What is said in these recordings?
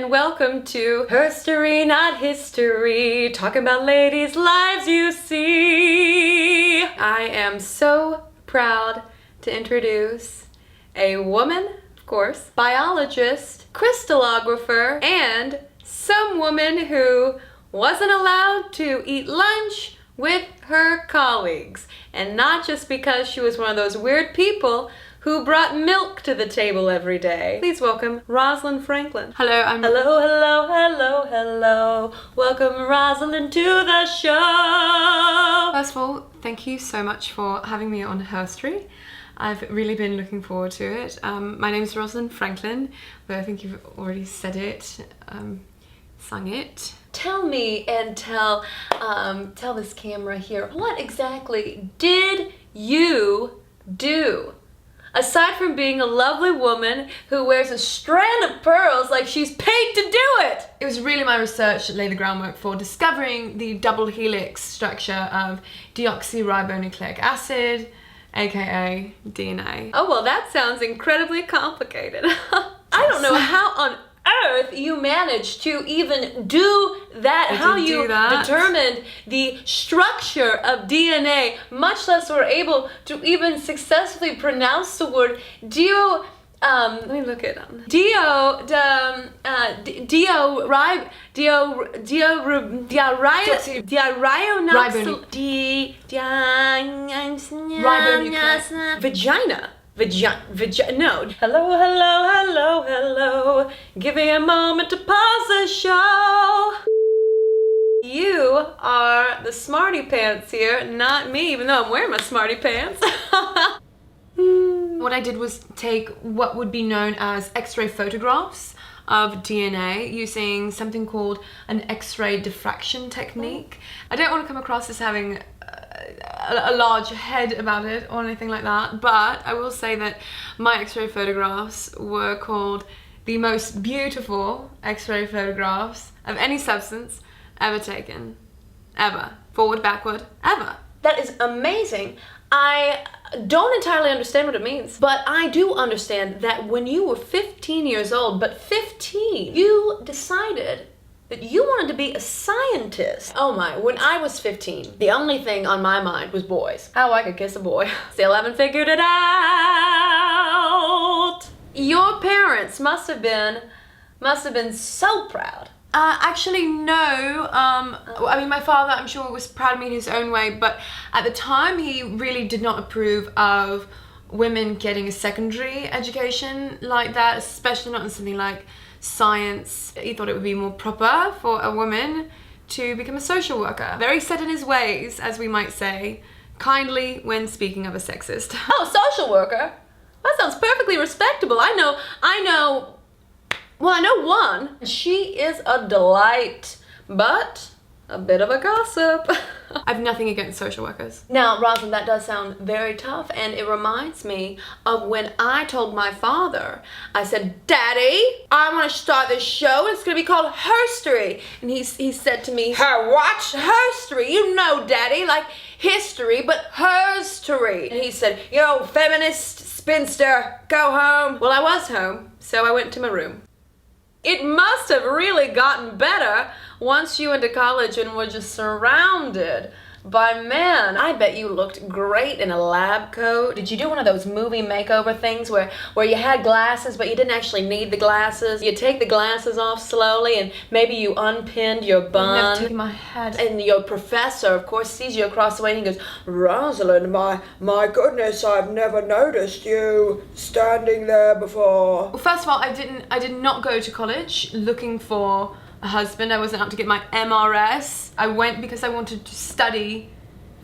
and welcome to Herstory, not history, talking about ladies' lives you see. I am so proud to introduce a woman, of course, biologist, crystallographer, and some woman who wasn't allowed to eat lunch with her colleagues. And not just because she was one of those weird people who brought milk to the table every day. Please welcome Rosalind Franklin. Hello, Hello. Welcome Rosalind to the show. First of all, thank you so much for having me on Herstory. I've really been looking forward to it. My name is Rosalind Franklin, but I think you've already said it, sung it. Tell me and tell this camera here, what exactly did you do? Aside from being a lovely woman who wears a strand of pearls like she's paid to do it. It was really my research that laid the groundwork for discovering the double helix structure of deoxyribonucleic acid, aka DNA. Oh, well, that sounds incredibly complicated. I don't know how on earth you managed to even do that, how you determined the structure of DNA, much less were able to even successfully pronounce the word let me look it up. Vagina. No. Hello. Give me a moment to pause the show. You are the smarty pants here, not me, even though I'm wearing my smarty pants. What I did was take what would be known as X-ray photographs of DNA using something called an X-ray diffraction technique. I don't want to come across as having a large head about it or anything like that, but I will say that my X-ray photographs were called the most beautiful X-ray photographs of any substance ever taken. Ever. Forward, backward, ever. That is amazing. I don't entirely understand what it means, but I do understand that when you were 15 years old, but 15, you decided that you wanted to be a scientist. Oh my, when I was 15, the only thing on my mind was boys. How I could kiss a boy. Still haven't figured it out. Your parents must have been so proud. Actually, no. I mean, my father, I'm sure, was proud of me in his own way, but at the time, he really did not approve of women getting a secondary education like that, especially not in something like science. He thought it would be more proper for a woman to become a social worker. Very set in his ways, as we might say, kindly when speaking of a sexist. Oh, social worker? That sounds perfectly respectable. I know one. She is a delight, but a bit of a gossip. I've nothing against social workers. Now, Rosalind, that does sound very tough, and it reminds me of when I told my father, I said, Daddy, I want to start this show, and it's going to be called Herstory. And he said to me, Her what? Herstory. You know, Daddy, like history, but herstory. And he said, yo, feminist spinster, go home. Well, I was home, so I went to my room. It must have really gotten better once you went to college and were just surrounded by men. I bet you looked great in a lab coat. Did you do one of those movie makeover things where you had glasses but you didn't actually need the glasses? You take the glasses off slowly and maybe you unpinned your bun. I've never taken my head. And your professor, of course, sees you across the way and he goes, Rosalind, my goodness, I've never noticed you standing there before. Well, first of all, I did not go to college looking for a husband. I wasn't out to get my MRS. I went because I wanted to study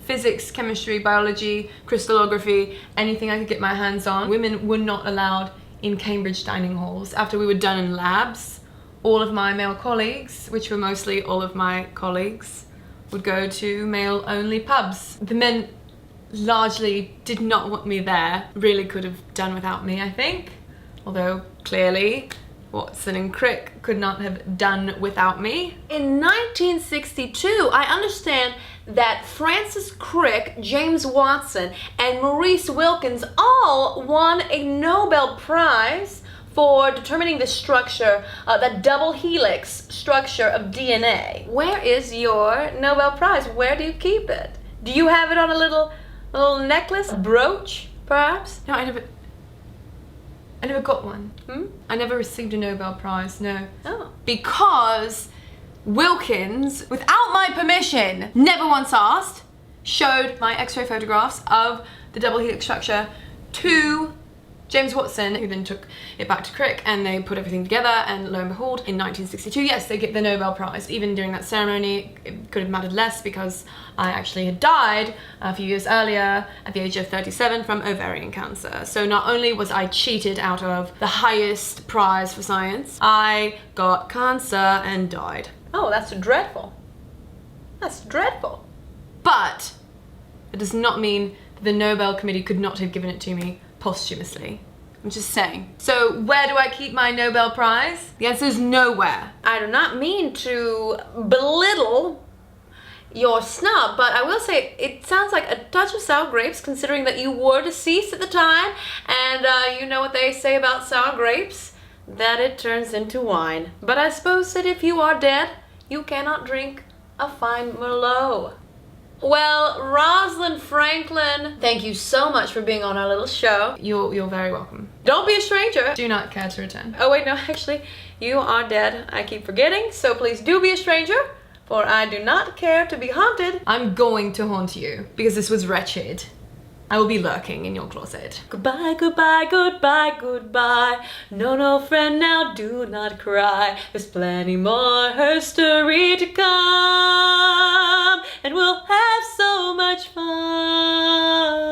physics, chemistry, biology, crystallography, anything I could get my hands on. Women were not allowed in Cambridge dining halls. After we were done in labs, all of my male colleagues, which were mostly all of my colleagues, would go to male-only pubs. The men largely did not want me there. Really could have done without me, I think. Although, clearly, Watson and Crick could not have done without me. In 1962, I understand that Francis Crick, James Watson, and Maurice Wilkins all won a Nobel Prize for determining the structure, the double helix structure of DNA. Where is your Nobel Prize? Where do you keep it? Do you have it on a little necklace, a brooch, perhaps? No, I never got one. Hmm? I never received a Nobel Prize, no. Oh. Because Wilkins, without my permission, never once asked, showed my X-ray photographs of the double helix structure to James Watson, who then took it back to Crick, and they put everything together, and lo and behold, in 1962, yes, they get the Nobel Prize. Even during that ceremony, it could have mattered less because I actually had died a few years earlier at the age of 37 from ovarian cancer. So not only was I cheated out of the highest prize for science, I got cancer and died. Oh, that's dreadful. That's dreadful. But it does not mean that the Nobel Committee could not have given it to me posthumously. I'm just saying. So where do I keep my Nobel Prize? The answer is nowhere. I do not mean to belittle your snub, but I will say it sounds like a touch of sour grapes, considering that you were deceased at the time, and you know what they say about sour grapes, that it turns into wine. But I suppose that if you are dead, you cannot drink a fine Merlot. Well, Rosalind Franklin, thank you so much for being on our little show. You're very welcome. Don't be a stranger. Do not care to return. Oh wait, no, actually, you are dead. I keep forgetting, so please do be a stranger, for I do not care to be haunted. I'm going to haunt you because this was wretched. I will be lurking in your closet. Goodbye, goodbye, goodbye, goodbye. No, no, friend, now do not cry. There's plenty more herstory to come, and we'll have so much fun.